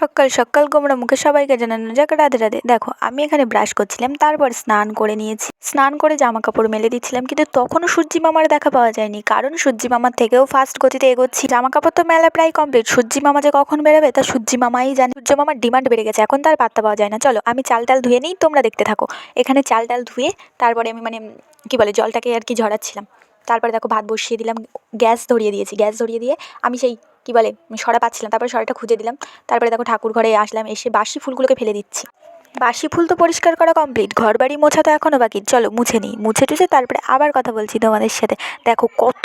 সকাল সকাল গোমড়া মুখে সবাইকে জানানো যাক রাধে রাধে। দেখো আমি এখানে ব্রাশ করছিলাম, তারপর স্নান করে নিয়েছি। স্নান করে জামা কাপড় মেলে দিচ্ছিলাম, কিন্তু তখনও সূর্যি মামার দেখা পাওয়া যায়নি, কারণ সূর্যি মামার থেকেও ফাস্ট গতিতে এগোচ্ছি। জামা কাপড় তো মেলা প্রায় কমপ্লিট, সূর্যি মামা যে কখন বেরোবে তা সূর্যি মামাই জানে। সূর্য মামার ডিমান্ড বেড়ে গেছে, এখন তার পাত্তা পাওয়া যায় না। চলো আমি চাল টাল ধুয়ে নিই, তোমরা দেখতে থাকো। এখানে চাল টাল ধুয়ে তারপরে আমি কি বলে জলটাকে আর কি ঝরাচ্ছিলাম। তারপরে দেখো ভাত বসিয়ে দিলাম, গ্যাস ধরিয়ে দিয়েছি। গ্যাস ধরিয়ে দিয়ে আমি সেই কি বলে সরা পাচ্ছিলাম, তারপরে সরাটা খুঁজে দিলাম। তারপরে দেখো ঠাকুর ঘরে আসলাম, এসে বাসি ফুলগুলোকে ফেলে দিচ্ছি। বাসি ফুল তো পরিষ্কার করা কমপ্লিট, ঘর বাড়ি মোছা তো এখনও বাকি। চলো মুছে নিই, মুছে টুছে তারপরে আবার কথা বলছি তোমাদের সাথে। দেখো কত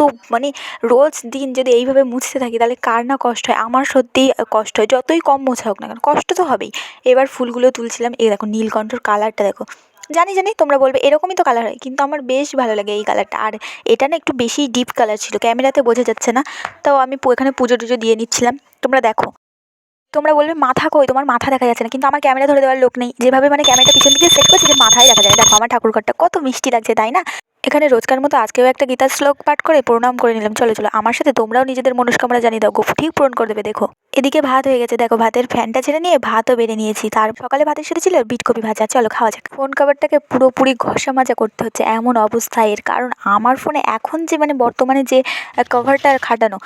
রোজ দিন যদি এইভাবে মুছতে থাকি তাহলে কার না কষ্ট হয়। আমার সত্যিই কষ্ট হয়, যতই কম মোছা হোক না কেন কষ্ট তো হবেই। এবার ফুলগুলো তুলছিলাম, এই দেখো নীলকণ্ঠর কালারটা দেখো। জানি তোমরা বলবে এরকমই তো কালার হয়, কিন্তু আমার বেশ ভালো লাগে এই কালারটা। আর এটা না একটু বেশি ডিপ কালার ছিল, ক্যামেরাতে বোঝা যাচ্ছে না। তাও আমি এখানে পুজো টুজো দিয়ে নিচ্ছিলাম। তোমরা দেখো, তোমরা বলবে মাথা কই, তোমার মাথা দেখা যাচ্ছে না, কিন্তু আমার ক্যামেরা ধরে দেওয়ার লোক নেই। যেভাবে ক্যামেরাটা পিছন দিকে সেট করছে যে মাথায় দেখা যায়। দেখো আমার ঠাকুর ঘরটা কত মিষ্টি লাগছে, তাই না? এখানে রোজকার মতো আজকেও একটা গীতার শ্লোক পাঠ করে প্রণাম করে নিলাম। চলো চলো আমার সাথে তোমরাও নিজেদের মনস্কামনা জানিয়ে দাও, ঠিক পূরণ করে দেবে। দেখো এদিকে ভাত হয়ে গেছে, দেখো ভাতের ফ্যানটা ছেড়ে নিয়ে ভাতও বেড়ে নিয়েছি। তার সকালে ভাতের সাথে ছিল বিটকপি ভাজা। চলো খাওয়া যাক। ফোন কভারটাকে পুরোপুরি ঘষা মাজা করতে হচ্ছে এমন অবস্থায়, এর কারণ আমার ফোনে এখন যে বর্তমানে যে কভারটা খাটানো,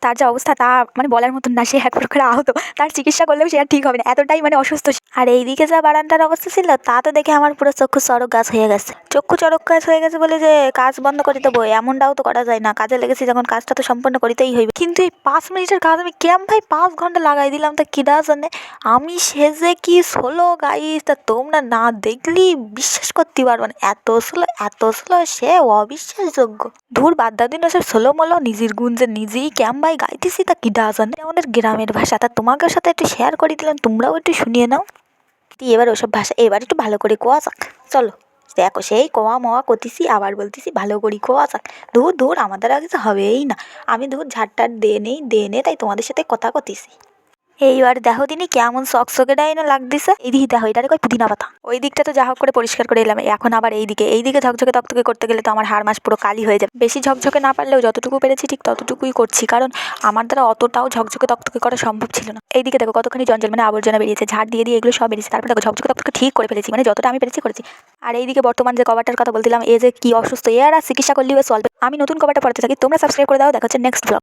তার যে অবস্থা তা বলার মতন না। সে এক প্রকার আহত, তার চিকিৎসা করলেও সে আর ঠিক হবে না, এতটাই অসুস্থ। আর এইদিকে যা বারান্দার অবস্থা ছিল তা তো দেখে আমার পুরো চক্ষু চড়ক গাছ হয়ে গেছে। চক্ষু চড়ক গাছ হয়ে গেছে বলে যে কাজ বন্ধ করে দেবো এমনটাও তো করা যায় না। কাজে লেগেছি যখন কাজটা তো সম্পন্ন করিতেই হইবে। কিন্তু এই 5 মিনিটের কাজ আমি কেম ভাই 5 ঘন্টা লাগাই দিলাম, তা কিডা জানে। আমি সেজে কি হলো গাইস, তা তোমরা না দেখলি বিশ্বাস করতে পারবে না। এত স্লো সে অবিশ্বাসযোগ্য। ধুর বাদ দাও দিন ওসব সোলো মোলো, নিজের গুঞ্জে নিজেই ক্যাম ভাই গাইতেছি, তা কিডা জানে। আমাদের গ্রামের ভাষা, তা তোমাদের সাথে একটু শেয়ার করে দিলাম, তোমরাও একটু শুনিয়ে নাও। এবার ওসব ভাষা এবার একটু ভালো করে কোয়া যাক। চলো দেখো সেই কোয়া মোয়া করতেছি, আবার বলতেছি ভালো করে কোয়া যাক। ধুর আমাদের আগে তো হবেই না। আমি ঝাড়টার দিয়ে নেই তাই তোমাদের সাথে কথা করতেছি। এইবার দেখো তিনি কেমন চকচকেটাই না লাগতেছে। এইদিকে দেখো এটারে কই পুদিনা পাতা। ওই দিকটা তো যা হোক করে পরিষ্কার করে এলাম, এখন আবার এইদিকে ঝকঝকে তকতকে করতে গেলে তো আমার হাড় মাস পুরো কালি হয়ে যাবে। বেশি ঝকঝকে না পারলেও যতটুকু পেরেছি ঠিক ততটুকুই করছি, কারণ আমার দ্বারা অতটাও ঝকঝকে তকতকে করা সম্ভব ছিল না। এইদিকে দেখো কতখানি জঞ্জাল আবর্জনা বেরিয়েছে, ঝাড় দিয়ে এগুলো সব বেরিয়েছে। তারপর দেখো ঝকঝকে তকতকে ঠিক করে ফেলেছি, যতটা আমি পেরেছি করেছি। আর এইদিকে বর্তমান যে কভারটার কথা বলছিলাম, এ যে কি অসুস্থ, এর আর চিকিৎসা করলেও চলবে। আমি নতুন কভারটা পড়াতে থাকি, তোমরা সাবস্ক্রাইব করে দাও। দেখা হচ্ছে নেক্সট ব্লগ।